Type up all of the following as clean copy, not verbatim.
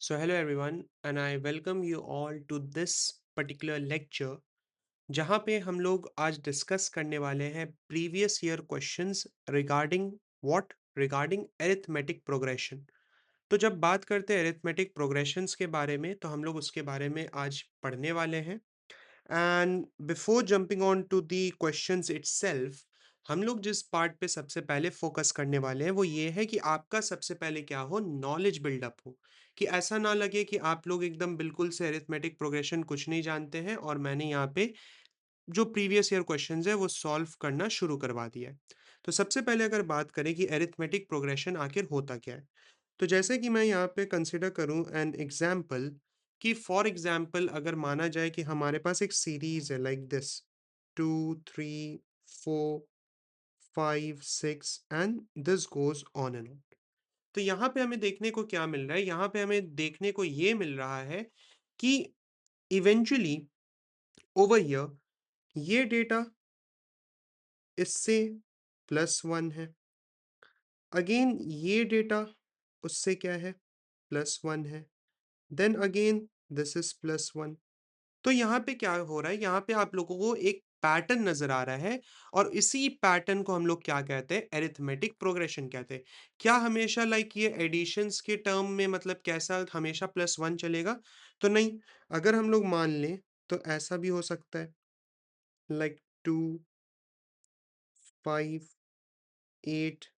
So, hello everyone, and I welcome you all to this particular lecture जहाँ पे हम लोग आज डिस्कस करने वाले हैं previous year questions regarding arithmetic progression. तो जब बात करते हैं अरिथमेटिक प्रोग्रेशंस के बारे में तो हम लोग उसके बारे में आज पढ़ने वाले हैं। And before jumping on to the questions itself, हम लोग जिस पार्ट पे सबसे पहले फोकस करने वाले हैं वो ये है कि आपका सबसे पहले क्या हो, नॉलेज बिल्डअप हो। कि ऐसा ना लगे कि आप लोग एकदम बिल्कुल से अरिथमेटिक प्रोग्रेशन कुछ नहीं जानते हैं और मैंने यहाँ पे जो प्रीवियस ईयर क्वेश्चंस है वो सॉल्व करना शुरू करवा दिया है। तो सबसे पहले अगर बात करें कि अरिथमेटिक प्रोग्रेशन आखिर होता क्या है, तो जैसे कि मैं यहाँ पे कंसिडर करूँ एन एग्जाम्पल, कि फॉर एग्जाम्पल अगर माना जाए कि हमारे पास एक सीरीज है like this 2 3 4 5 6 and this goes on and on. तो यहाँ पे हमें देखने को क्या मिल रहा है, यहाँ पे हमें देखने को ये मिल रहा है कि इवेंचुअली ओवर हियर ये डेटा इससे +1 है, अगेन ये डेटा उससे क्या है, +1 है, देन अगेन दिस इज +1। तो यहाँ पे क्या हो रहा है, यहाँ पे आप लोगों को एक पैटर्न नजर आ रहा है और इसी पैटर्न को हम लोग क्या कहते हैं, अरिथमेटिक प्रोग्रेशन कहते हैं। क्या हमेशा लाइक ये एडिशंस के टर्म में मतलब कैसा हमेशा +1 चलेगा? तो नहीं। अगर हम लोग मान लें तो ऐसा भी हो सकता है, लाइक 2 5 8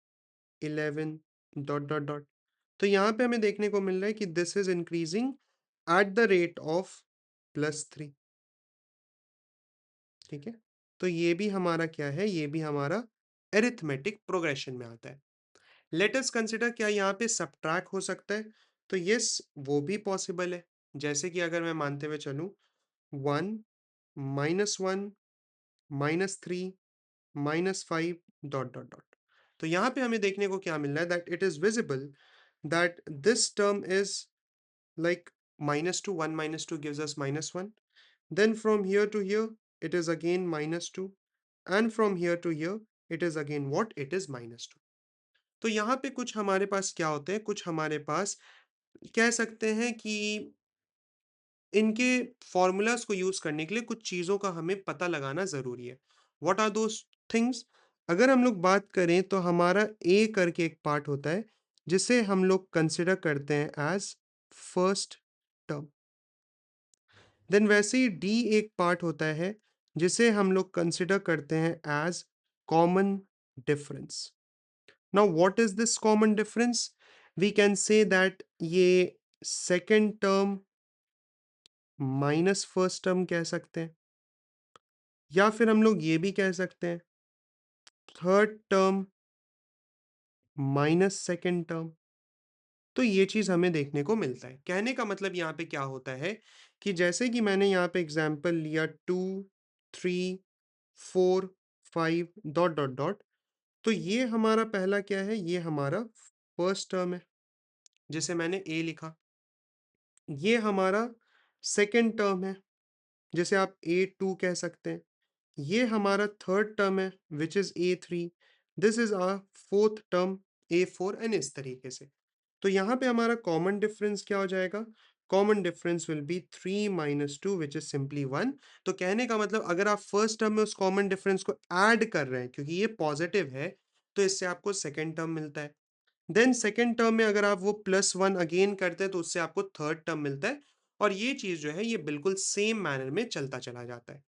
11 डॉट डॉट डॉट। तो यहाँ पे हमें देखने को मिल रहा है कि this is increasing at the rate of +3। ठीक है, तो ये भी हमारा क्या है, ये भी हमारा अरिथमेटिक प्रोग्रेशन में आता है। लेट अस कंसिडर, क्या यहाँ पे सब्ट्रैक्ट हो सकता है? तो यस, वो भी पॉसिबल है। जैसे कि अगर मैं मानते हुए चलूं 1 -1 -3 -5 डॉट डॉट डॉट। तो यहाँ पे हमें देखने को क्या मिल रहा है, that it is visible that this term is like -2, 1 -2 gives us -1. Then from here to here, it is again -2. And from here to here, it is again what? It is -2. तो यहाँ पे कुछ हमारे पास क्या होते हैं, कुछ हमारे पास कह सकते हैं कि इनके फॉर्मूलाज को यूज करने के लिए कुछ चीजों का हमें पता लगाना जरूरी है। What are those things? अगर हम लोग बात करें तो हमारा ए करके एक पार्ट होता है जिसे हम लोग कंसिडर करते हैं एज फर्स्ट टर्म। देन वैसे ही डी एक पार्ट होता है जिसे हम लोग कंसिडर करते हैं as common difference. Now what is this common difference? We can say that ये second term minus first term कह सकते हैं, या फिर हम लोग ये भी कह सकते हैं third term minus second term. तो ये चीज हमें देखने को मिलता है। कहने का मतलब यहाँ पे क्या होता है कि जैसे कि मैंने यहाँ पे एग्जाम्पल लिया 2 3 4 5 डॉट डॉट डॉट। तो ये हमारा पहला क्या है, ये हमारा फर्स्ट टर्म है जिसे मैंने ए लिखा। ये हमारा सेकेंड टर्म है जिसे आप A2 कह सकते हैं। ये हमारा थर्ड टर्म है which is A3। This is our fourth term A4 and इस तरीके से। तो यहाँ पे हमारा कॉमन डिफरेंस क्या हो जाएगा? Common difference will be 3 - 2 which is simply 1। तो कहने का मतलब अगर आप फर्स्ट टर्म में उस कॉमन डिफरेंस को ऐड कर रहे हैं क्योंकि ये पॉजिटिव है, तो इससे आपको सेकेंड टर्म मिलता है। देन सेकेंड टर्म में अगर आप वो +1 अगेन करते हैं तो उससे आपको थर्ड टर्म मिलता है। और ये चीज जो है ये बिल्कुल सेम मैनर में चलता चला जाता है।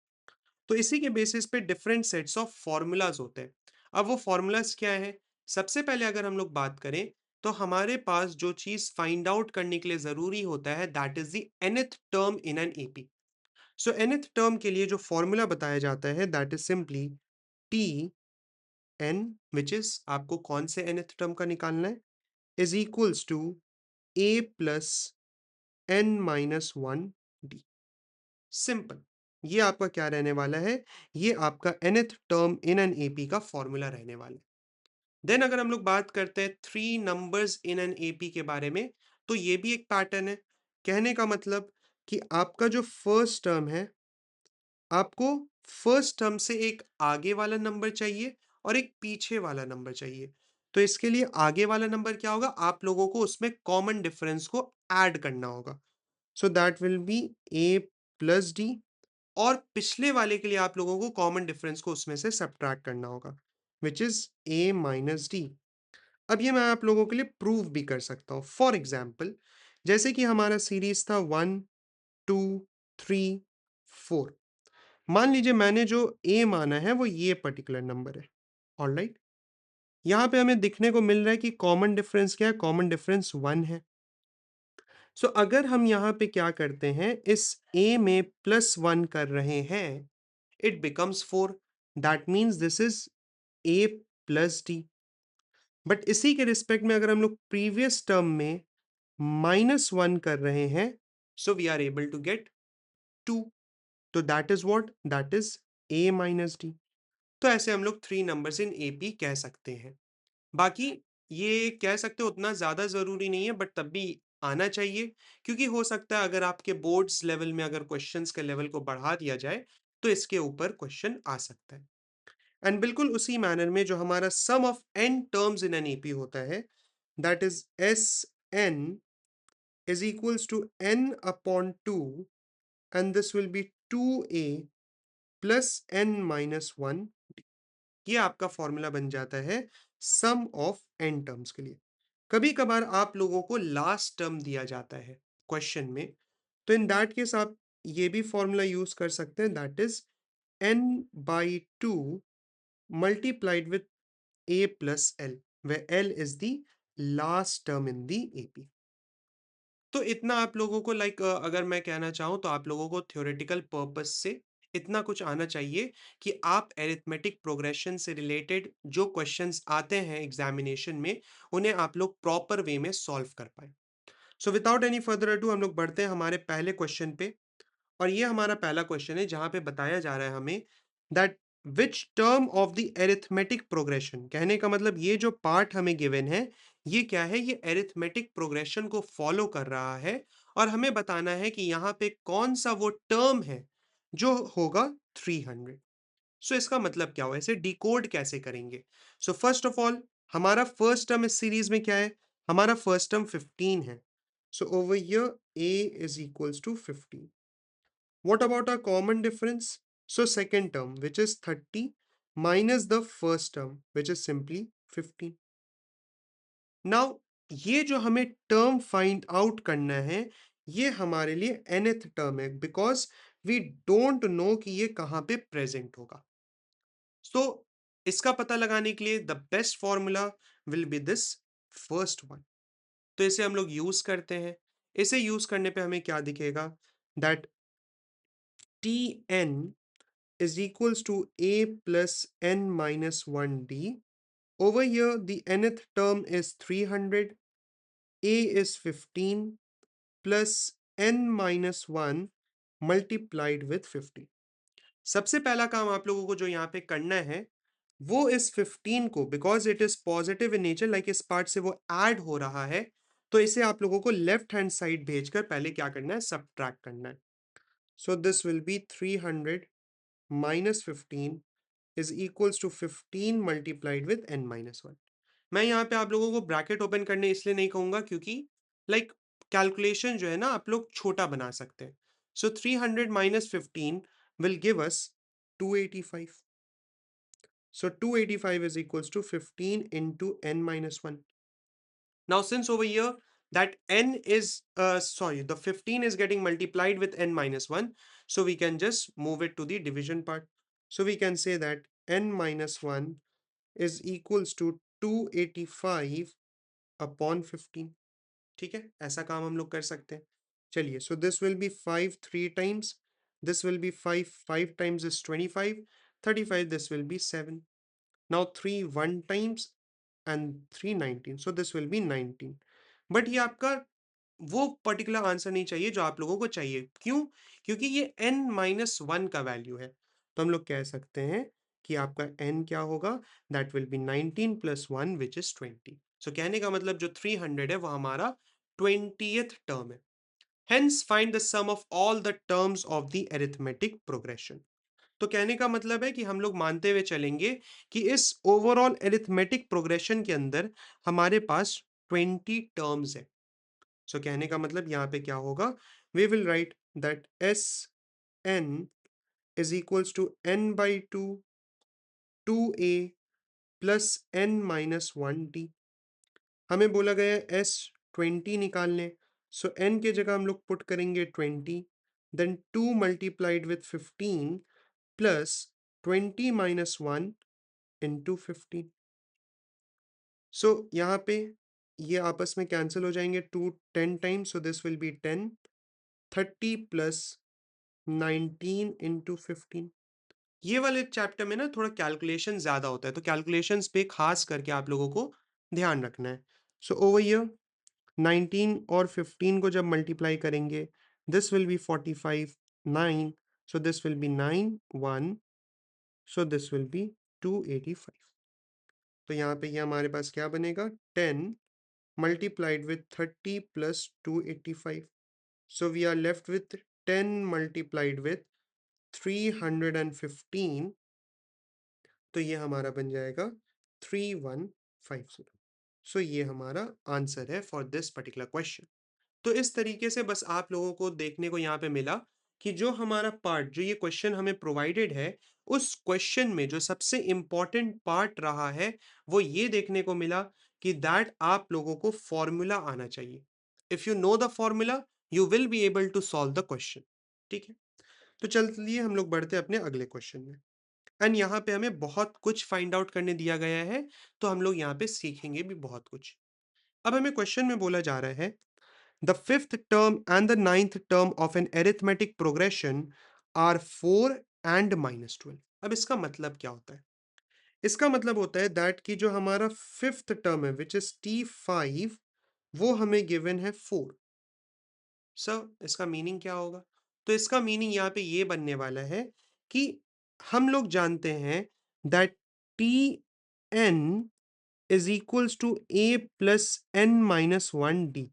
तो इसी के बेसिस पे डिफरेंट सेट्स ऑफ फॉर्मूलाज होते हैं। अब वो फॉर्मूलाज क्या है? सबसे पहले अगर हम लोग बात करें तो हमारे पास जो चीज फाइंड आउट करने के लिए जरूरी होता है that is the nth term in an AP. So nth term के लिए जो फॉर्मूला बताया जाता है that is simply T N, which is आपको कौन से nth टर्म का निकालना है, is equals to a plus n-1 D. Simple. ये आपका क्या रहने वाला है, ये आपका nth term in an AP का फॉर्मूला रहने वाला है। देन अगर हम लोग बात करते हैं 3 नंबर्स इन एन एपी के बारे में, तो ये भी एक पैटर्न है। कहने का मतलब कि आपका जो फर्स्ट टर्म है, आपको फर्स्ट टर्म से एक आगे वाला नंबर चाहिए और एक पीछे वाला नंबर चाहिए। तो इसके लिए आगे वाला नंबर क्या होगा, आप लोगों को उसमें कॉमन डिफरेंस को ऐड करना होगा। So that will be a plus D, और पिछले वाले के लिए आप लोगों को कॉमन डिफरेंस को उसमें से सब्ट्रैक्ट करना होगा, which is a minus D. अब ये मैं आप लोगों के लिए प्रूव भी कर सकता हूँ। फॉर एग्जाम्पल, जैसे कि हमारा सीरीज था 1 2 3 4, मान लीजिए मैंने जो a माना है वो ये पर्टिकुलर नंबर है। ऑलराइट, यहाँ पे हमें दिखने को मिल रहा है कि कॉमन डिफरेंस क्या है, कॉमन डिफरेंस 1 है। सो अगर हम यहाँ पे क्या करते हैं, इस a में +1 कर रहे हैं, it becomes 4, that means this is a plus D. But इसी के रिस्पेक्ट में अगर हम लोग प्रीवियस टर्म में -1 कर रहे हैं, so we are able to get 2, तो that is what, that is a minus D. तो ऐसे हम लोग 3 नंबर्स इन AP कह सकते हैं। बाकी ये कह सकते हो उतना ज़्यादा ज़रूरी नहीं है, बट तब भी आना चाहिए, क्योंकि हो सकता है अगर आपके बोर्ड्स लेवल में अगर क्वेश्चंस के लेवल को बढ़ा दिया जाए तो इसके ऊपर क्वेश्चन आ सकता है। एंड बिल्कुल उसी मैनर में जो हमारा sum of n terms in an AP होता है, that is SN is equals to n upon 2, and this will be 2a plus n minus 1। ये आपका फॉर्मूला बन जाता है सम ऑफ n टर्म्स के लिए। कभी कभार आप लोगों को लास्ट टर्म दिया जाता है क्वेश्चन में, तो इन दैट केस आप ये भी फॉर्मूला यूज कर सकते हैं, that is n by 2 multiplied with a plus l, where l is the last term in the AP। तो इतना आप लोगों को अगर मैं कहना चाहूँ तो आप लोगों को थ्योरेटिकल पर्पस से इतना कुछ आना चाहिए कि आप एरिथमेटिक प्रोग्रेशन से रिलेटेड जो क्वेश्चंस आते हैं एग्जामिनेशन में, उन्हें आप लोग प्रॉपर वे में सॉल्व कर पाए। So without any further ado हम लोग बढ़ते हैं हमारे पहले क्वेश्चन पे। और ये हमारा पहला क्वेश्चन है जहां पे बताया जा रहा है हमें that which term of the arithmetic progression, कहने का मतलब ये जो पार्ट हमें गिवन है ये क्या है, ये एरिथमेटिक प्रोग्रेशन को फॉलो कर रहा है, और हमें बताना है कि यहाँ पे कौन सा वो टर्म है जो होगा 300। सो इसका मतलब क्या हुआ, इसे डिकोड कैसे करेंगे। सो फर्स्ट ऑफ ऑल, हमारा फर्स्ट टर्म इस सीरीज में क्या है, हमारा फर्स्ट टर्म 15 है। So over here a is equals to 15। What about our common difference? So second term, which is 30, minus the first term, which is simply 15। Now ये जो हमें टर्म फाइंड आउट करना है, ये हमारे लिए nth टर्म है, बिकॉज वी डोंट नो कि ये कहाँ पे प्रेजेंट होगा। सो इसका पता लगाने के लिए the best formula will be this first one. तो इसे हम लोग यूज करते हैं। इसे यूज करने पे हमें क्या दिखेगा, that Tn is equals to a plus n minus 1d. Over here, the nth term is 300, a is 15 plus n minus 1 multiplied with 50। सबसे पहला काम आप लोगों को जो यहाँ पे करना है, वो इस 15 को, because it is positive in nature, like इस पार्ट से वो ऐड हो रहा है, तो इसे आप लोगों को लेफ्ट हैंड साइड भेजकर पहले क्या करना है, सब्ट्रैक्ट करना है। सो this will B 300 minus 15 is equals to 15 multiplied with n minus 1। मैं यहाँ पे आप लोगों को ब्रैकेट ओपन करने इसलिए नहीं कहूंगा क्योंकि लाइक कैलकुलेशन जो है ना आप लोग छोटा बना सकते हैं। सो 300 minus 15 will give us 285। So 285 is equals to 15 into n minus 1। Now since over here that n is sorry, the 15 is getting multiplied with n minus 1, so we can just move it to the division part। So we can say that n minus 1 is equals to 285 upon 15। ठीक है, ऐसा काम हम लोग कर सकते हैं। चलिए, so this will be 5 3 times, this will be 5 5 times is 25, 35 this will be 7। Now 3 1 times and 3 19, so this will be 19। But ये आपका वो पर्टिकुलर आंसर नहीं चाहिए जो आप लोगों को चाहिए। क्यों? क्योंकि ये n माइनस 1 का वैल्यू है, तो हम लोग कह सकते हैं कि आपका n क्या होगा, that will be 19 plus 1 which is 20। सो कहने का मतलब जो 300 है वो हमारा 20th टर्म है। Hence find the sum of all the terms of the arithmetic progression। तो कहने का मतलब है कि हम लोग मानते हुए चलेंगे कि इस ओवरऑल अरिथमेटिक प्रोग्रेशन के अंदर हमारे पास 20 टर्म्स है। सो कहने का मतलब यहाँ पे क्या होगा, we will write that S N is equals to n by two a plus n minus one d. हमें बोला गया है एस 20 निकालने, सो एन के जगह हम लोग पुट करेंगे 20, then 2 multiplied with 15 plus 20 minus one into 15। So यहाँ पे ये आपस में कैंसिल हो जाएंगे, 2 10 times, so this will B 10, 30 plus 19 into 15। ये वाले चैप्टर में ना थोड़ा कैलकुलेशन ज्यादा होता है, तो कैलकुलेशंस पे खास करके आप लोगों को ध्यान रखना है। सो ओवर हियर 19 और 15 को जब मल्टीप्लाई करेंगे, this will B 45, 9, so this will B 9 1, so this will B 285। तो यहाँ पे ये हमारे पास क्या बनेगा, 10 multiplied with 30 plus 285. So we are left with 10 multiplied with 315. तो ये हमारा बन जाएगा 3150। सो ये हमारा आंसर है फॉर दिस पर्टिकुलर क्वेश्चन। तो इस तरीके से बस आप लोगों को देखने को यहाँ पे मिला कि जो हमारा पार्ट, जो ये क्वेश्चन हमें प्रोवाइडेड है, उस क्वेश्चन में जो सबसे इंपॉर्टेंट पार्ट रहा है वो ये देखने को मिला कि दैट आप लोगों को फॉर्मूला आना चाहिए। If you know the formula you will be able to solve the question. ठीक है, तो चलिए हम लोग बढ़ते अपने अगले क्वेश्चन में। एंड यहाँ पे हमें बहुत कुछ फाइंड आउट करने दिया गया है, तो हम लोग यहाँ पे सीखेंगे भी बहुत कुछ। अब हमें क्वेश्चन में बोला जा रहा है the fifth term and the ninth term of an arithmetic progression are 4 and minus 12। अब इसका मतलब क्या होता है? इसका मतलब होता है दैट कि जो हमारा फिफ्थ टर्म है विच इज T5, वो हमें गिवन है 4। सर इसका मीनिंग क्या होगा? तो इसका मीनिंग यहाँ पे ये बनने वाला है कि हम लोग जानते हैं that Tn is equals to a plus n minus 1d।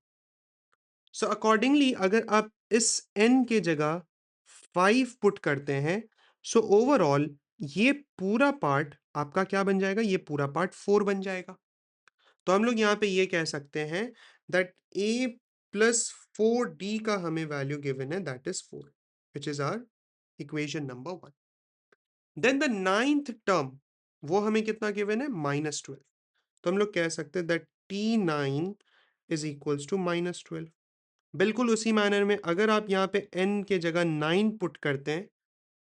So accordingly अगर आप इस n के जगह 5 पुट करते हैं, सो ओवरऑल ये पूरा पार्ट आपका क्या बन जाएगा, ये पूरा पार्ट 4 बन जाएगा। तो हम लोग यहाँ पे ये कह सकते हैं दैट a प्लस 4d का हमें वैल्यू गिवन है, that is 4, which is our equation number 1। Then the ninth term, वो हमें कितना गिवन है, -12। तो हम लोग कह सकते हैं that T9 is equals to -12। बिल्कुल उसी मैनर में अगर आप यहाँ पे n के जगह 9 पुट करते हैं,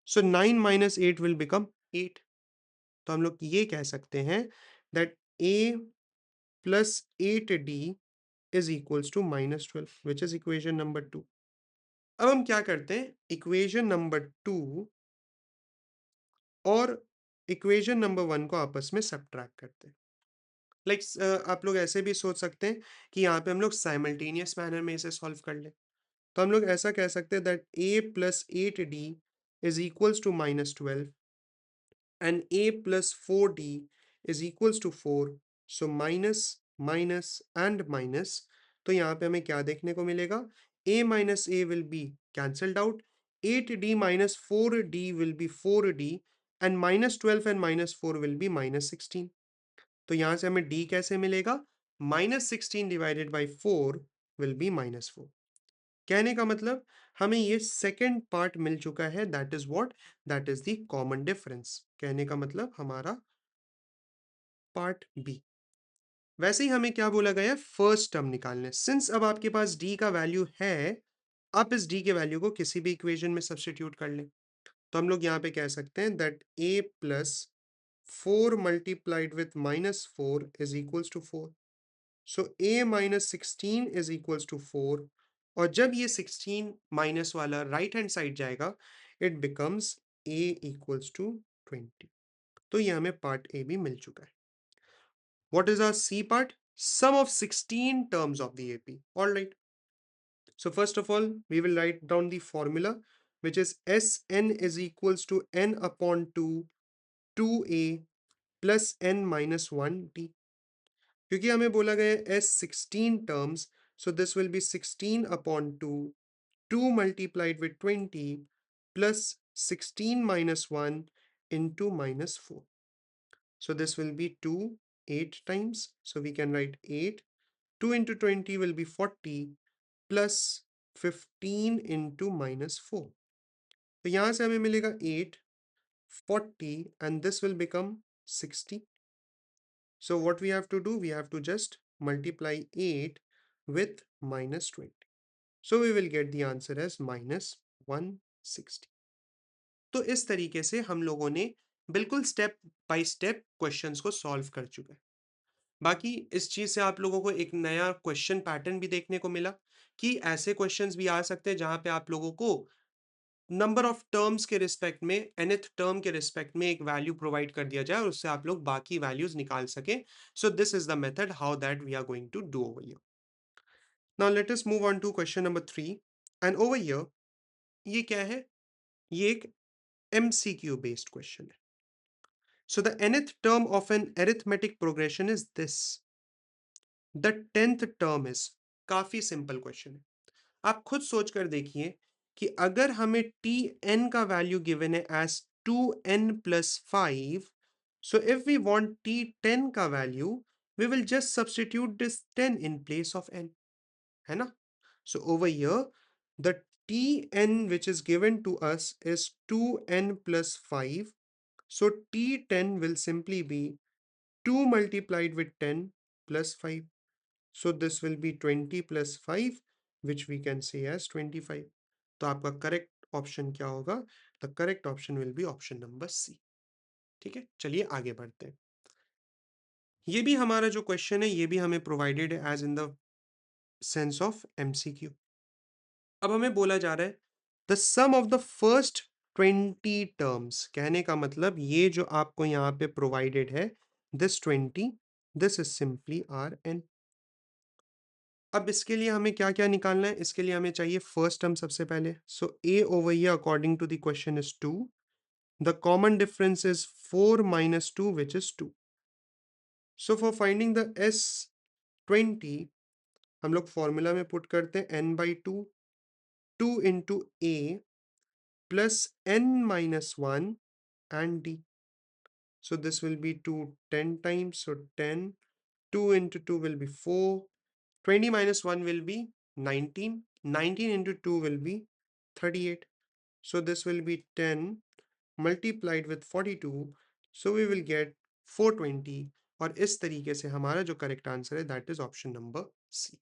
सो 9 माइनस 8 विल बिकम 8। तो हम लोग ये कह सकते हैं that a plus 8d is equals to -12, which is equation number 2। अब हम क्या करते हैं, इक्वेशन नंबर 2 और इक्वेशन नंबर 1 को आपस में सब्ट्रैक्ट करते हैं। आप लोग ऐसे भी सोच सकते हैं कि यहाँ पे हम लोग साइमल्टेनियस मैनर में इसे सॉल्व कर लें। तो हम लोग ऐसा कह सकते हैं that a plus 8d is equals to -12 and a plus 4d is equals to 4। So minus minus and minus, तो यहाँ पे हमें क्या देखने को मिलेगा, a minus a will be cancelled out, 8d minus 4d will be 4d and -12 and -4 will be -16। तो यहाँ से हमें d कैसे मिलेगा, -16 डिवाइडेड बाई 4 विल बी -4। कहने का मतलब हमें ये सेकंड पार्ट मिल चुका है, that is what, that is the common difference. कहने का मतलब हमारा पार्ट बी। वैसे ही हमें क्या बोला गया है, फर्स्ट टर्म निकालने। सिंस अब आपके पास डी का वैल्यू है, आप इस डी के वैल्यू को किसी भी इक्वेशन में सब्स्टिट्यूट कर लें। तो हम लोग यहाँ पे कह सकते हैं that A plus 4 multiplied with -4 is equals to 4। So a minus 16 is equals to 4। और जब ये 16 माइनस वाला राइट हैंड साइड जाएगा, it becomes a equals to 20। तो ये हमें पार्ट ए भी मिल चुका है। What is our C part, sum of 16 terms of the AP। All right, so first of all we will write down the formula which is Sn is equals to n upon 2 2a plus n minus 1t। क्योंकि हमें बोला गया है as 16 terms, so this will be 16 upon 2 2 multiplied with 20 plus 16 minus 1 into minus 4. So this will be 2 8 times. So we can write 8. 2 into 20 will be 40 plus 15 into minus 4. तो यहाँ से हमें मिलेगा 8, 40 and this will become 60. So what we have to do? We have to just multiply 8 with minus 20. So we will get the answer as minus 160. तो इस तरीके से हम लोगों ने बिल्कुल स्टेप बाय स्टेप क्वेश्चंस को सॉल्व कर चुके हैं। बाकी इस चीज से आप लोगों को एक नया क्वेश्चन पैटर्न भी देखने को मिला कि ऐसे क्वेश्चंस भी आ सकते हैं जहां पे आप लोगों को नंबर ऑफ टर्म्स के रिस्पेक्ट में nth टर्म के रिस्पेक्ट में एक वैल्यू प्रोवाइड कर दिया जाए और उससे आप लोग बाकी वैल्यूज निकाल सके। So this is the method how that we are going to do over here. Now let us move on to question number 3 and over here ये क्या है? ये एक MCQ बेस्ड क्वेश्चन है। So the nth term of an arithmetic progression is this. The 10th term is, काफी simple question है। आप खुद सोच कर देखिए कि अगर हमें Tn का वैल्यू गिवन है as 2n plus 5, so if we want T10 का value we will just substitute this 10 in place of n, है ना? So over here the Tn which is given to us is 2n plus 5. So T10 will simply be 2 multiplied with 10 plus 5. So this will be 20 plus 5 which we can say as 25. तो आपका correct option क्या होगा? The correct option will be option number C. ठीक है, चलिए आगे बढ़ते हैं। ये भी हमारा जो क्वेश्चन है ये भी हमें प्रोवाइडेड है as in the sense of MCQ। अब हमें बोला जा रहा है the sum of the first 20 terms, कहने का मतलब ये जो आपको यहाँ पे प्रोवाइडेड है this 20, this is simply our n. अब इसके लिए हमें क्या क्या निकालना है? इसके लिए हमें चाहिए फर्स्ट टर्म सबसे पहले। So A over here according to the question is 2, the common difference is 4 minus 2 which is 2. So for finding the S20 हम लोग फॉर्मूला में पुट करते हैं n/2, 2 into a plus n minus 1 and d. So this will be 2 10 times, so 10, 2 into 2 will be 4, 20 minus 1 will be 19, 19 into 2 will be 38. So this will be 10 multiplied with 42, so we will get 420 और इस तरीके से हमारा जो correct answer है that is option number C.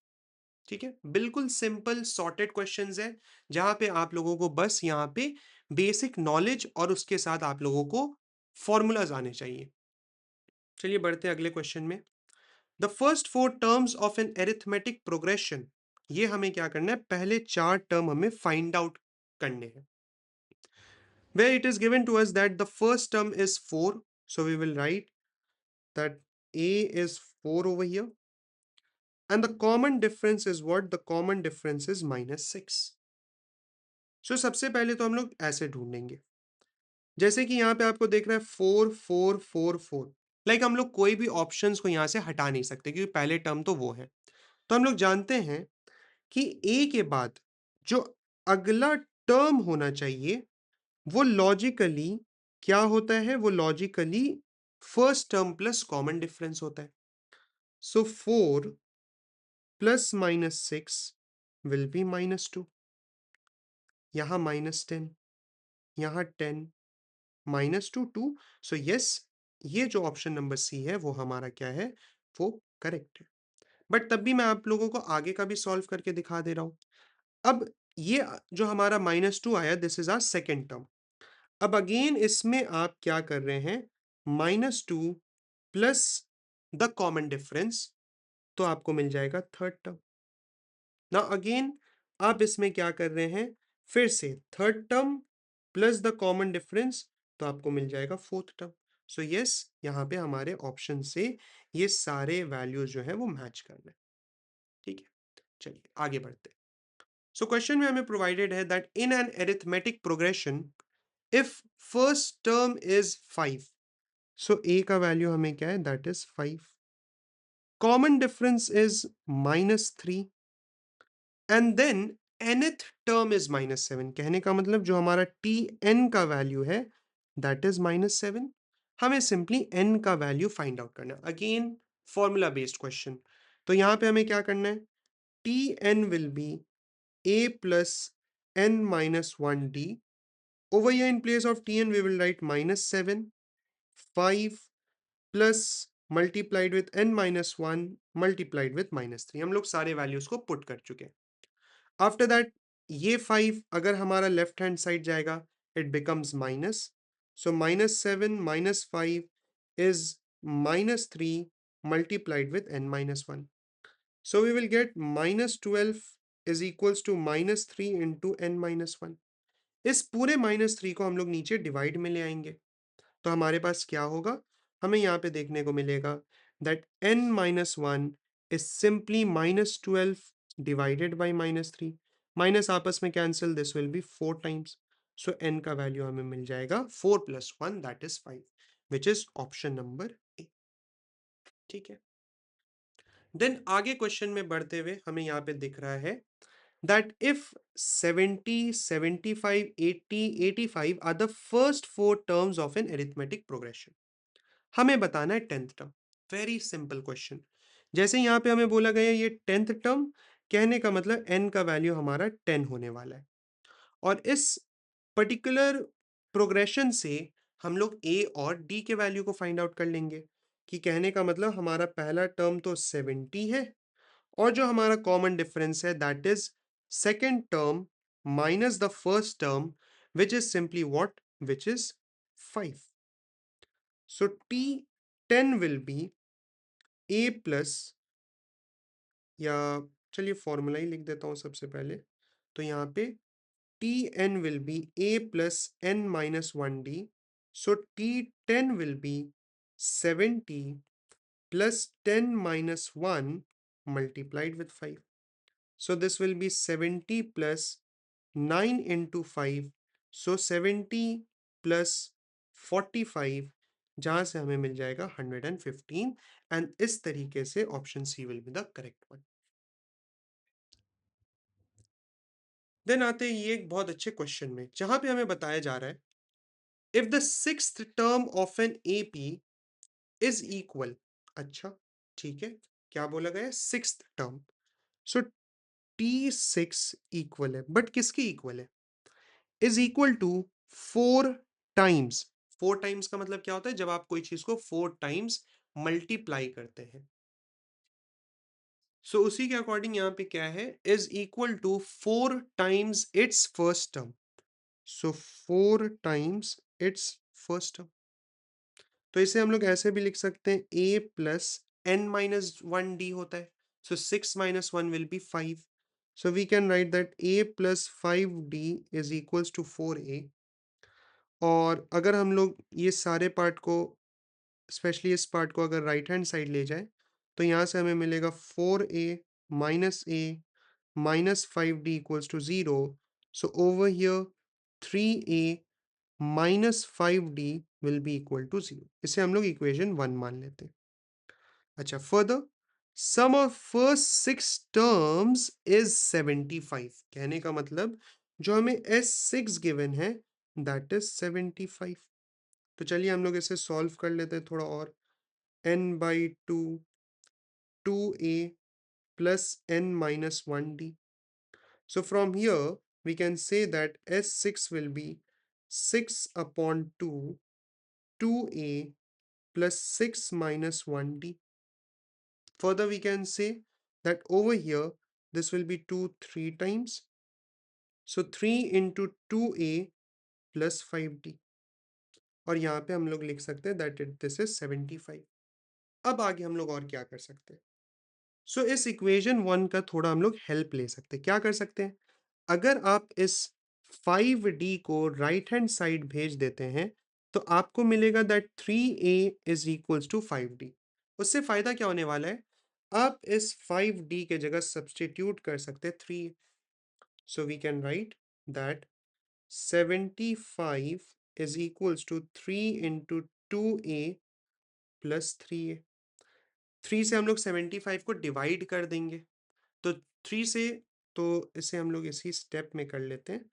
ठीक है, बिल्कुल सिंपल सॉर्टेड क्वेश्चंस है जहां पे आप लोगों को बस यहाँ पे बेसिक नॉलेज और उसके साथ आप लोगों को फॉर्मूलाज आने चाहिए। चलिए बढ़ते हैं अगले क्वेश्चन में। The first 4 terms of an arithmetic progression, ये हमें क्या करना है? पहले 4 टर्म हमें फाइंड आउट करने हैं। Where it is given to us that the first term is 4, so we will write that a is 4 over here, and the common difference is what? The common difference is minus 6. So सबसे पहले तो हम लोग ऐसे ढूंढेंगे, जैसे कि यहाँ पे आपको देख रहा है 4 4 4 4, लाइक हम लोग कोई भी ऑप्शंस को यहाँ से हटा नहीं सकते क्योंकि पहले टर्म तो वो है। तो हम लोग जानते हैं कि a के बाद जो अगला टर्म होना चाहिए वो लॉजिकली क्या होता है? वो logically first term plus common difference होता है। सो 4 प्लस माइनस 6 विल बी -2, यहां -10, यहां 10, -2 2। सो यस, ये जो ऑप्शन नंबर सी है वो हमारा क्या है? वो करेक्ट है। बट तब भी मैं आप लोगों को आगे का भी सॉल्व करके दिखा दे रहा हूं। अब ये जो हमारा -2 आया, this is our second term. अब अगेन इसमें आप क्या कर रहे हैं? -2 प्लस द कॉमन डिफरेंस, तो आपको मिल जाएगा थर्ड टर्म। ना अगेन आप इसमें क्या कर रहे हैं? फिर से third term plus the common difference, तो आपको मिल जाएगा फोर्थ टर्म। सो यस, यहाँ पे हमारे ऑप्शन से ये सारे वैल्यूज जो है वो मैच कर रहे हैं। ठीक है, चलिए आगे बढ़ते हैं। सो क्वेश्चन में हमें प्रोवाइडेड है that in an arithmetic progression if first term is 5, so a का वैल्यू हमें क्या है? That is 5। Common difference is -3 and then nth term is -7, कहने का मतलब जो हमारा Tn का वैल्यू है दैट इज -7। हमें सिंपली n का वैल्यू फाइंड आउट करना है। Again formula based question. तो यहाँ पे हमें क्या करना है, Tn will be a plus n minus 1d. Over here in place of Tn we will write -7, 5 plus multiplied with n minus 1 multiplied with -3। हम लोग सारे वैल्यूज को पुट कर चुके हैं। आफ्टर दैट ये 5 अगर हमारा लेफ्ट हैंड साइड जाएगा it becomes minus, so -7 -5 is -3 multiplied with n minus 1, so we will get -12 is equals to -3 into n minus 1। इस पूरे -3 को हम लोग नीचे डिवाइड में ले आएंगे तो हमारे पास क्या होगा, हमें यहाँ पे देखने को मिलेगा that n minus 1 is simply -12 divided by -3। Minus आपस में cancel, this will B 4 times, so n का वैल्यू हमें मिल जाएगा 4 + 1 that is 5, which is option number A. ठीक है, देन आगे क्वेश्चन में बढ़ते हुए हमें यहाँ पे दिख रहा है that if 70, 75, 80, 85 are the first four terms of an arithmetic progression, हमें बताना है tenth term. Very simple question. जैसे यहाँ पे हमें बोला गया ये टेंथ टर्म, कहने का मतलब n का वैल्यू हमारा 10 होने वाला है और इस पर्टिकुलर प्रोग्रेशन से हम लोग a और d के वैल्यू को फाइंड आउट कर लेंगे कि कहने का मतलब हमारा पहला टर्म तो 70 है और जो हमारा कॉमन डिफरेंस है that is second term minus the first term which is simply what, which is 5। So T10 will be a plus, या चलिए फॉर्मूला ही लिख देता हूँ सबसे पहले। तो यहाँ पे Tn will be a plus n minus 1d, so T10 will be 70 plus 10 minus 1 multiplied with 5. So this will be 70 plus 9 into 5. So 70 plus 45, जहां से हमें मिल जाएगा 115 एंड इस तरीके से option C will be the correct one. देन आते हैं ये एक बहुत अच्छे क्वेश्चन में जहां पे हमें बताया जा रहा है if the sixth term of an AP is equal. अच्छा ठीक है, क्या बोला गया, sixth term. So T6 equal है, बट किसके इक्वल है, is equal to 4 times. 4 times का मतलब क्या होता है, जब आप कोई चीज को 4 टाइम्स मल्टीप्लाई करते हैं। सो उसी के अकॉर्डिंग यहाँ पे क्या है, is equal to 4 times its first term. So 4 times its first term. तो इसे हम लोग ऐसे भी लिख सकते हैं a plus n minus 1d होता है, सो 6 minus 1 will be 5। So we can write that a plus 5d is equals to 4a। और अगर हम लोग ये सारे पार्ट को, स्पेशली इस पार्ट को अगर राइट हैंड साइड ले जाए तो यहाँ से हमें मिलेगा 4a - 5d equals to 0। So over here 3a -5d will be equal to 0। इसे हम लोग इक्वेशन 1 मान लेते हैं। अच्छा, further sum of first 6 terms is 75, कहने का मतलब जो हमें S6 गिवन है दैट इज 75। तो चलिए हम लोग इसे सॉल्व कर लेते हैं थोड़ा और। n/2 2a plus n minus 1d। So from here we can say that S6 will be 6 upon 2 2a plus 6 minus 1d। Further, we can say that over here, this will be 2 3 times. So 3 into 2a plus 5d। और यहाँ पे हम लोग लिख सकते हैं that this is 75। अब आगे हम लोग और क्या कर सकते हैं, सो इस इक्वेशन 1 का थोड़ा हम लोग हेल्प ले सकते हैं। क्या कर सकते हैं, अगर आप इस 5d को राइट हैंड साइड भेज देते हैं तो आपको मिलेगा that 3a is equals to 5d। उससे फायदा क्या होने वाला है, आप इस 5d के जगह सब्सटीट्यूट कर सकते हैं 3। So we can write that 75 is equals to 3 into 2a plus 3a। 3 से हम लोग 75 को डिवाइड कर देंगे तो 3 से तो इसे हम लोग इसी स्टेप में कर लेते हैं।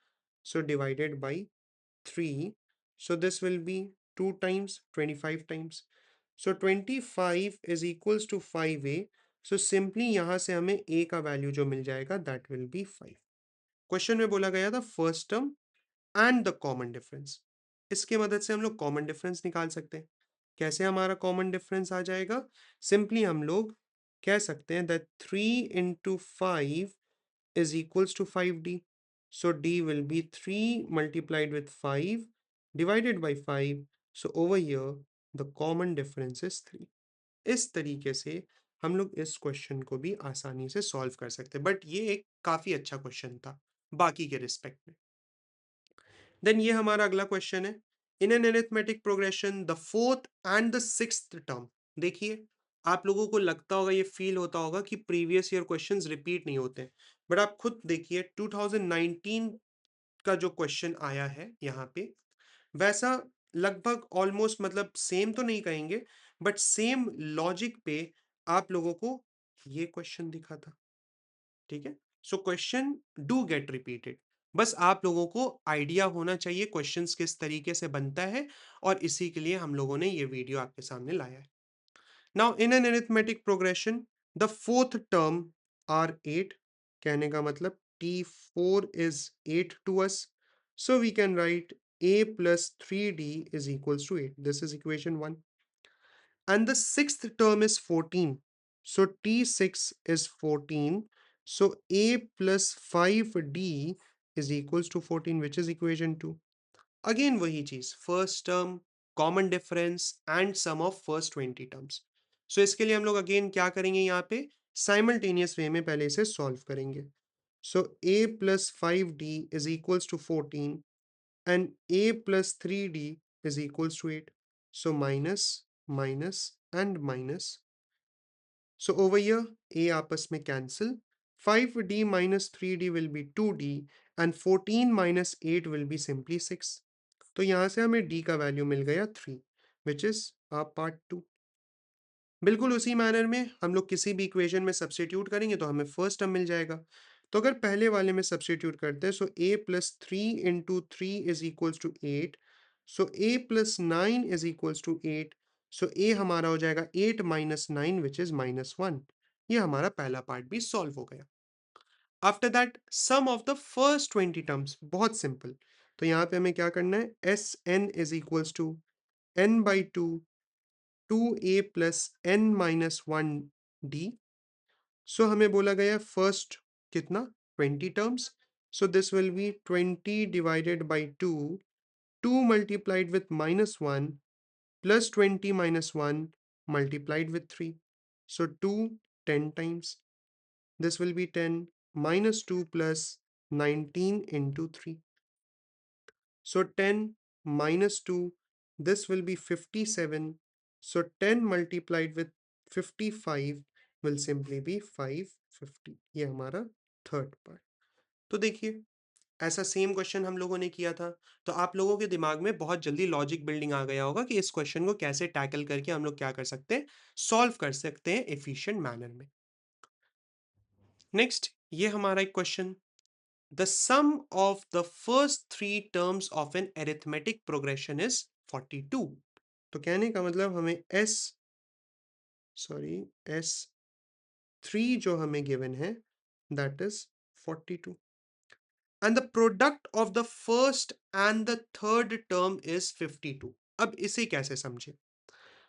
So divided by 3, so this will be 2 times 25 times, so 25 is equals to 5a, so simply यहाँ से हमें a का वैल्यू जो मिल जाएगा that will be 5। क्वेश्चन में बोला गया था first term and the common difference, इसके मदद से हम लोग कॉमन डिफरेंस निकाल सकते हैं। कैसे हमारा कॉमन डिफरेंस आ जाएगा? सिंपली हम लोग कह सकते हैं that 3 into 5 is equals to 5d. So d will be 3 multiplied with 5 divided by 5. So over here the common difference is 3। इस तरीके से हम लोग इस क्वेश्चन को भी आसानी से सॉल्व कर सकते हैं, बट ये एक काफी अच्छा क्वेश्चन था बाकी के रिस्पेक्ट में। देन ये हमारा अगला क्वेश्चन है, इन an arithmetic progression the fourth and the sixth term. देखिए आप लोगों को लगता होगा, ये फील होता होगा कि प्रीवियस ईयर क्वेश्चंस रिपीट नहीं होते, बट आप खुद देखिए 2019 का जो क्वेश्चन आया है यहाँ पे, वैसा लगभग ऑलमोस्ट, मतलब सेम तो नहीं कहेंगे बट सेम लॉजिक पे आप लोगों को ये क्वेश्चन दिखा था। ठीक है, so question do get repeated, बस आप लोगों को आइडिया होना चाहिए क्वेश्चंस किस तरीके से बनता है, और इसी के लिए हम लोगों ने ये वीडियो आपके सामने लाया है। Now in an arithmetic progression the fourth term are 8, कहने का मतलब t4 is 8 to us, so we can write a plus 3d is equals to 8, this is equation 1, and the sixth term is 14, so t6 is 14, so a plus 5d is equals to 14, which is equation 2। Again वही चीज, first term, common difference and sum of first 20 terms. So इसके लिए हम लोग again क्या करेंगे, यहाँ पे साइमल्टेनियस वे में पहले इसे सॉल्व करेंगे। सो a plus 5d is equals to 14 and a plus 3d is equals to 8, so minus minus and minus, so over here a आपस में cancel, 5d minus 3d will be 2d and 14 minus 8 will be simply 6, तो यहां से हमें d का value मिल गया 3, which is part 2। बिल्कुल उसी मैनर में हम लोग किसी भी इक्वेशन में सब्स्टिट्यूट करेंगे तो हमें फर्स्ट टर्म मिल जाएगा। तो अगर पहले वाले में सब्स्टिट्यूट करते हैं, so a plus 3 into 3 is equals to 8, so a plus 9 is equals to 8, so a हमारा हो जाएगा 8 माइनस 9 विच इज -1। ये हमारा पहला पार्ट भी सॉल्व हो गया। After that sum of the first 20 terms, बहुत सिंपल। तो यहाँ पे हमें क्या करना है, S N is equals to n by 2 2a plus n minus 1d। So हमें बोला गया फर्स्ट कितना, 20 terms, so this will be 20 divided by 2, 2 multiplied with -1 plus 20 -1 multiplied with 3, so 2 10 times, this will be 10 minus 2 plus 19 into 3, so 10 minus 2, this will be 57. So 10 multiplied with 55 will simply be 550। ये हमारा third part. तो देखिए ऐसा same question हम लोगों ने किया था, तो आप लोगों के दिमाग में बहुत जल्दी लॉजिक बिल्डिंग आ गया होगा कि इस क्वेश्चन को कैसे टैकल करके हम लोग क्या कर सकते हैं, सॉल्व कर सकते हैं एफिशिएंट मैनर में। नेक्स्ट ये हमारा एक question, the sum of the first three terms of an arithmetic progression is 42। तो कहने का मतलब हमें S3 जो हमें गिवन है that is 42, and the product of the first and the third term is 52। अब इसे कैसे समझे,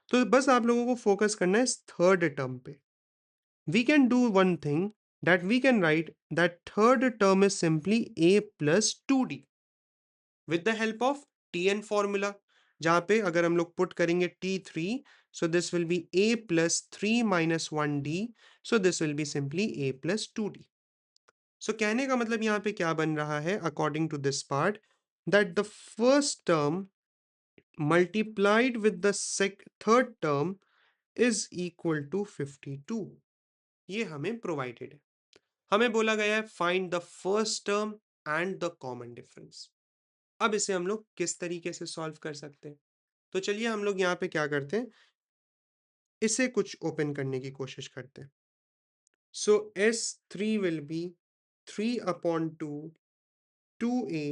तो बस आप लोगों को फोकस करना है इस थर्ड टर्म पे। we can do one thing, that we can write that third term is simply a plus 2d with the help of tn formula, जहाँ पे अगर हम लोग पुट करेंगे t3, so this will be a plus 3 minus 1d, so this will be simply a plus 2d। so कहने का मतलब यहाँ पे क्या बन रहा है, according to this part, that the first term multiplied with the third term is equal to 52। ये हमें प्रोवाइडेड है, हमें बोला गया है find the first term and the common difference. अब इसे हम लोग किस तरीके से सॉल्व कर सकते हैं, तो चलिए हम लोग यहाँ पे क्या करते हैं, इसे कुछ ओपन करने की कोशिश करते हैं। सो S3 will be 3 upon 2 2a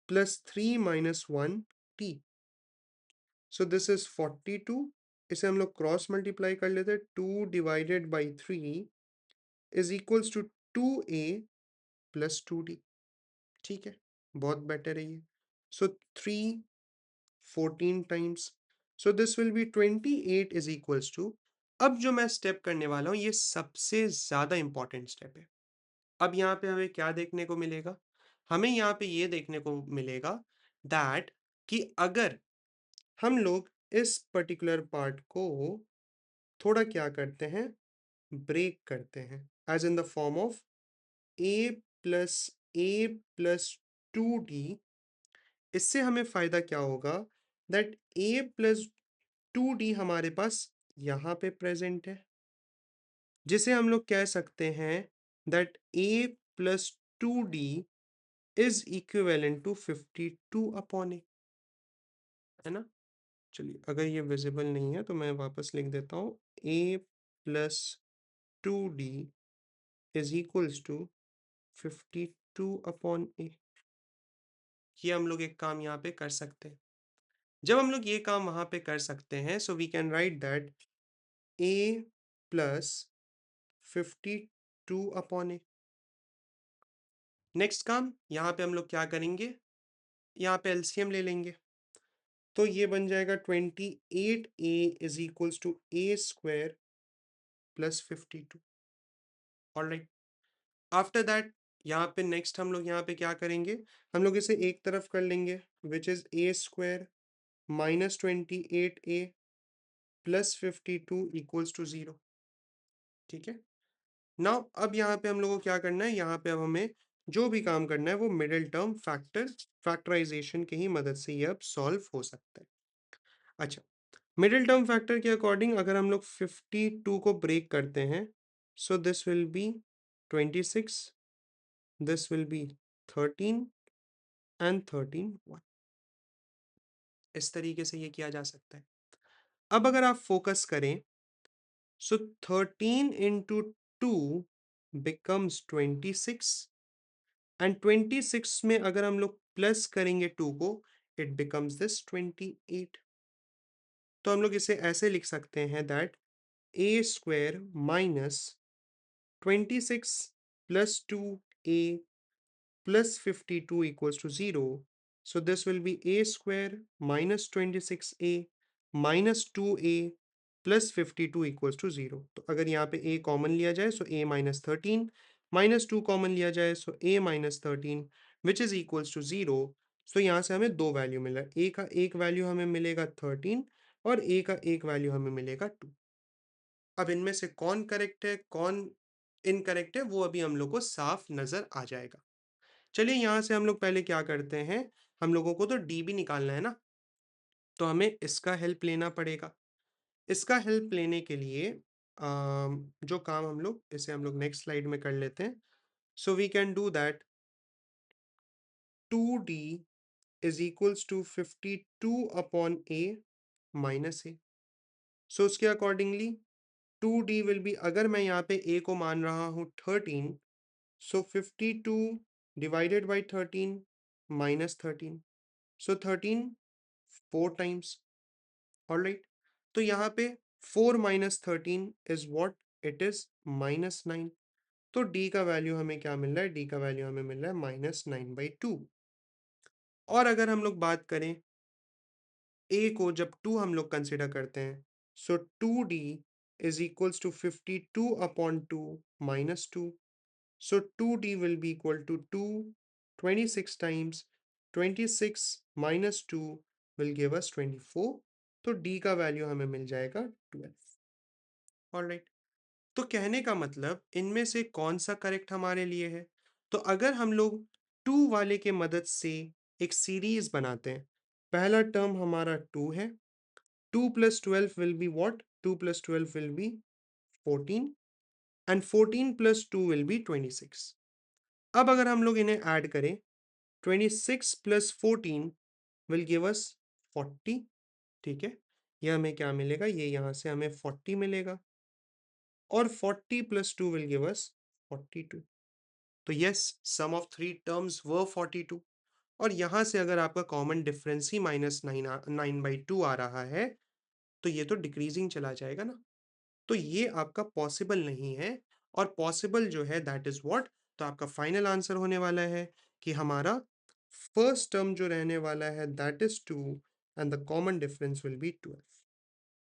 plus 3 minus 1 t। So this is 42। इसे हम लोग क्रॉस मल्टीप्लाई कर लेते हैं। 2 divided by 3 is equals to 2a plus 2d। ठीक है, बहुत बेटर है ये। So 3 14 times, so this will be 28 is equals to. अब जो मैं स्टेप करने वाला हूं ये सबसे ज्यादा इंपॉर्टेंट स्टेप है। अब यहाँ पे हमें क्या देखने को मिलेगा? हमें यहाँ पे ये देखने को मिलेगा दैट कि अगर हम लोग इस पर्टिकुलर पार्ट को थोड़ा क्या करते हैं, ब्रेक करते हैं, as in the form of a plus a plus 2d। इससे हमें फायदा क्या होगा? दैट ए प्लस 2d हमारे पास यहाँ पे प्रेजेंट है, जिसे हम लोग कह सकते हैं that A plus 2d is equivalent to 52 upon A, है ना? चलिए, अगर ये विजिबल नहीं है तो मैं वापस लिख देता हूँ। A plus 2d is equals to 52 upon A. ये हम लोग एक काम यहाँ पे कर सकते हैं। जब हम लोग ये काम वहां पे कर सकते हैं, so we can write that A plus 52 upon a. Next काम यहाँ पे हम लोग क्या करेंगे, यहाँ पे एलसीएम ले लेंगे। तो ये बन जाएगा 28a is equals to a square plus 52। All right, after that यहाँ पे नेक्स्ट हम लोग यहाँ पे क्या करेंगे, हम लोग इसे एक तरफ कर लेंगे, which is a square minus 28a plus 52 equals to 0। ठीक है, नाउ अब यहाँ पे हम लोगों को क्या करना है, यहाँ पे अब हमें जो भी काम करना है वो मिडिल टर्म फैक्टराइजेशन की ही मदद से ये अब सॉल्व हो सकता है। अच्छा, मिडिल टर्म फैक्टर के अकॉर्डिंग अगर हम लोग 52 को ब्रेक करते हैं, सो this will B 26, this will B 13 and 13 1। इस तरीके से ये किया जा सकता है। अब अगर आप फोकस करें, सो 13 इंटू 2 बिकम्स 26 एंड 26 में अगर हम लोग प्लस करेंगे 2 को, इट बिकम्स दिस 28। तो हम लोग इसे ऐसे लिख सकते हैं that A square minus 26 plus 2a plus 52 equals to 0. So this will be a square minus 26a minus 2a plus 52 equals to 0. तो अगर यहाँ पे a कॉमन लिया जाए so a minus 13, minus 2 common लिया जाए so a minus 13 which is equals to 0। सो यहाँ से हमें दो वैल्यू मिला, a का एक वैल्यू हमें मिलेगा 13 और a का एक वैल्यू हमें मिलेगा 2। अब इनमें से कौन करेक्ट है कौन इनकरेक्ट है वो अभी हम लोग को साफ नजर आ जाएगा। चलिए यहाँ से हम लोग पहले क्या करते हैं, हम लोगों को तो डी भी निकालना है ना, तो हमें इसका हेल्प लेना पड़ेगा। इसका हेल्प लेने के लिए जो काम हम लोग इसे हम लोग नेक्स्ट स्लाइड में कर लेते हैं। So we can do that 2d is equals to 52 upon A minus A. So उसके अकॉर्डिंगली 2d विल बी, अगर मैं यहाँ पे a को मान रहा हूँ 13, सो 52 divided by 13 minus 13, so 13 4 times. Alright, तो यहाँ पे 4 minus 13 is what, it is minus 9। तो d का वैल्यू हमें क्या मिल रहा है, d का वैल्यू हमें मिल रहा है माइनस 9/2। और अगर हम लोग बात करें a को, जब 2 हम लोग कंसिडर करते हैं, so 2d is equals to 52 upon 2 minus 2। So 2d will be equal to 2 26 times 26 minus 2 will give us 24। तो d का वैल्यू हमें मिल जाएगा 12। ऑलराइट, तो कहने का मतलब इनमें से कौन सा करेक्ट हमारे लिए है? तो अगर हम लोग 2 वाले के मदद से एक सीरीज बनाते हैं, पहला टर्म हमारा 2 है, 2 plus 12 will be what, 2 plus 12 will be 14 and 14 plus 2 will be 26। अब अगर हम लोग इन्हें ऐड करें, 26 प्लस 14 विल गिव अस 40। ठीक है, ये हमें क्या मिलेगा, ये यहाँ से हमें 40 मिलेगा और 40 प्लस 2 विल गिव अस 42। तो यस, सम ऑफ 3 टर्म्स वर 42 और यहाँ से अगर आपका कॉमन डिफरेंस ही -9/2 आ रहा है, तो ये तो डिक्रीजिंग चला जाएगा ना। तो ये आपका पॉसिबल नहीं है और पॉसिबल जो है दैट इज़ व्हाट? तो आपका फाइनल आंसर होने वाला है कि हमारा फर्स्ट टर्म जो रहने वाला है that is 2 and the common difference will be 12।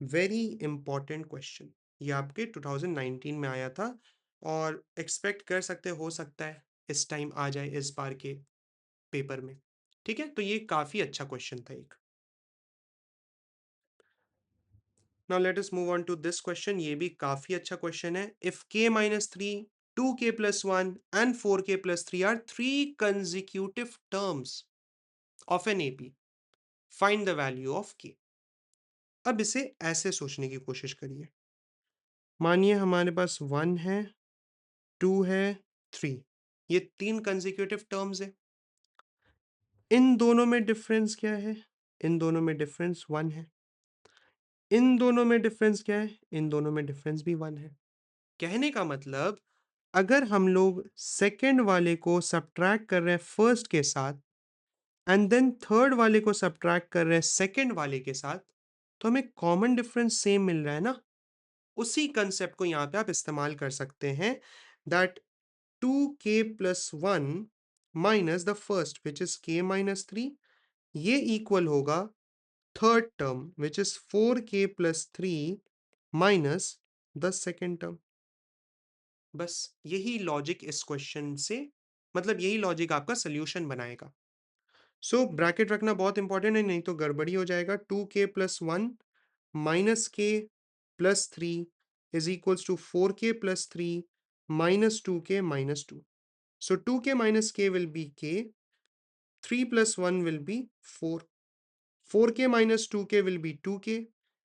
Very important question. ये आपके 2019 में आया था और एक्सपेक्ट कर सकते हो सकता है इस टाइम आ जाए इस बार के पेपर में। ठीक है? तो ये काफ़ी अच्छा क्वेश्चन था एक। Now let us move on to this question. ये भी काफी अच्छा क्वेश्चन है। If k minus 3, 2k plus 1 and 4k plus 3 are three consecutive terms of an AP, find the value of k। अब इसे ऐसे सोचने की कोशिश करिए। मानिए हमारे पास 1 है, 2 है, 3। ये तीन कंसेक्यूटिव टर्म्स है। इन दोनों में डिफरेंस क्या है? इन दोनों में डिफरेंस 1 है। इन दोनों में डिफरेंस क्या है? इन दोनों में डिफरेंस भी 1 है। कहने का मतलब अगर हम लोग सेकंड वाले को सब्ट्रैक्ट कर रहे हैं फर्स्ट के साथ एंड देन थर्ड वाले को सब्ट्रैक्ट कर रहे हैं सेकंड वाले के साथ, तो हमें कॉमन डिफरेंस सेम मिल रहा है ना। उसी कंसेप्ट को यहाँ पे आप इस्तेमाल कर सकते हैं that 2k plus 1 minus the first which is k minus 3, ये इक्वल होगा third term which is 4k plus 3 minus the second term. बस यही लॉजिक इस क्वेश्चन से, मतलब यही लॉजिक आपका सोल्यूशन बनाएगा। सो ब्रैकेट रखना बहुत इंपॉर्टेंट है, नहीं तो गड़बड़ी हो जाएगा। 2k plus 1 minus k plus 3 is equals to 4k plus 3 minus 2k minus 2। So 2k minus k will be k, 3 plus 1 will be 4, 4k minus 2k will be 2k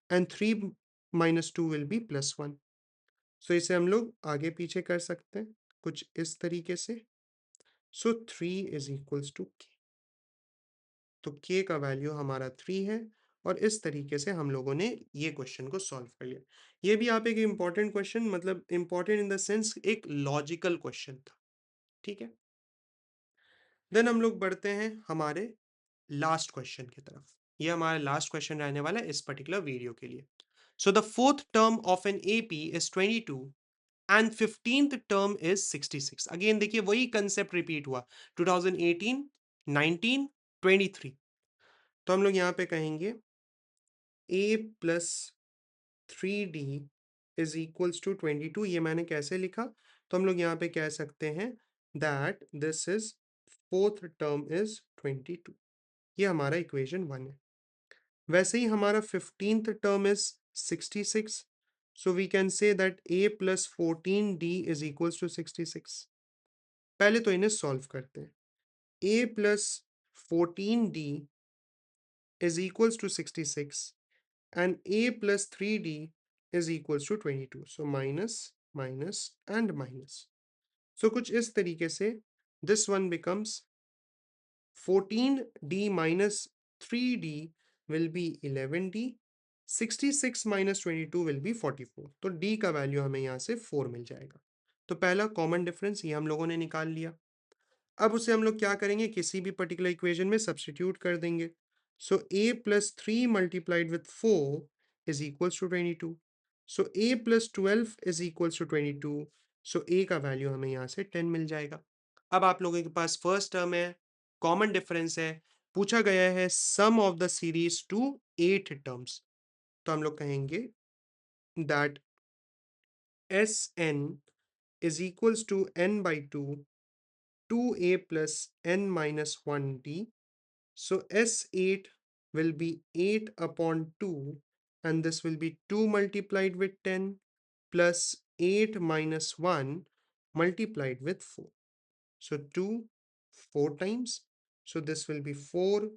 and 3 minus 2 will be plus 1। सो इसे हम लोग आगे पीछे कर सकते हैं कुछ इस तरीके से। सो 3 इज इक्वल्स टू k, तो k का वैल्यू हमारा 3 है और इस तरीके से हम लोगों ने ये क्वेश्चन को सॉल्व कर लिया। ये भी आप एक इम्पॉर्टेंट क्वेश्चन, मतलब इम्पॉर्टेंट इन द सेंस एक लॉजिकल क्वेश्चन था। ठीक है, देन हम लोग बढ़ते हैं हमारे लास्ट क्वेश्चन की तरफ। ये हमारा लास्ट क्वेश्चन रहने वाला है इस पर्टिकुलर वीडियो के लिए। So the fourth term of an AP is 22 and 15th term is 66। Again देखिए वही कंसेप्ट रिपीट हुआ, 2018, 19, 23। तो हम लोग यहाँ पे कहेंगे a plus 3d is equals to 22। ये मैंने कैसे लिखा? तो हम लोग यहाँ पे कह सकते हैं that this is fourth term is 22। ये हमारा इक्वेशन 1 है। वैसे ही हमारा 15th term is 66, so we can say that a plus 14d is equals to 66। पहले तो इन्हें सॉल्व करते हैं। a plus 14d is equals to 66 and a plus 3d is equals to 22. So minus, minus and minus. So कुछ इस तरीके से this one becomes 14d minus 3d will be 11d, 66 minus 22 will be 44। तो d का value हमें यहाँ से 4 मिल जाएगा। तो पहला कॉमन डिफरेंस ये हम लोगों ने निकाल लिया। अब उसे हम लोग क्या करेंगे, किसी भी पर्टिकुलर इक्वेशन में सब्स्टिट्यूट कर देंगे। So a plus 3 multiplied with 4 is equals to 22। So a plus 12 is equals to 22। So a का वैल्यू हमें यहाँ से 10 मिल जाएगा। अब आप लोगों के पास फर्स्ट टर्म है, कॉमन डिफरेंस है, पूछा गया है sum of the series to 8 terms. तो हम लोग कहेंगे that S N is equals to n by 2 2a plus n minus 1d. So S8 will be 8 upon 2 and this will be 2 multiplied with 10 plus 8 minus 1 multiplied with 4. So 2 4 times. So this will be 4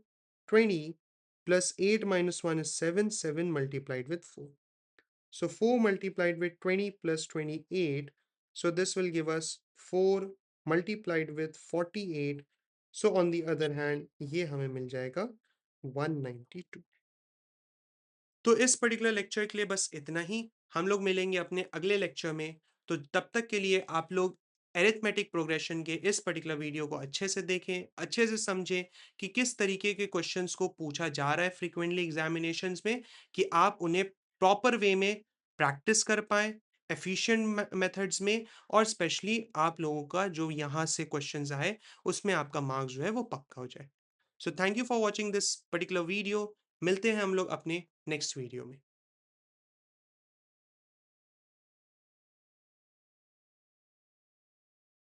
20 plus 8 minus 1 is 7, 7 multiplied with 4. So 4 multiplied with 20 plus 28. So this will give us 4 multiplied with 48. So on the other hand, ये हमें मिल जाएगा 192। तो इस particular lecture के लिए बस इतना ही। हम लोग मिलेंगे अपने अगले लेक्चर में। तो तब तक के लिए आप लोग अरिथमेटिक प्रोग्रेशन के इस पर्टिकुलर वीडियो को अच्छे से देखें, अच्छे से समझें कि किस तरीके के क्वेश्चंस को पूछा जा रहा है फ्रीक्वेंटली एग्ज़ामिनेशंस में, कि आप उन्हें प्रॉपर वे में प्रैक्टिस कर पाएँ, एफिशिएंट मेथड्स में, और स्पेशली आप लोगों का जो यहाँ से क्वेश्चंस आए, उसमें आपका मार्क्स जो है वो पक्का हो जाए। So thank you for watching this particular video. मिलते हैं हम लोग अपने नेक्स्ट वीडियो में।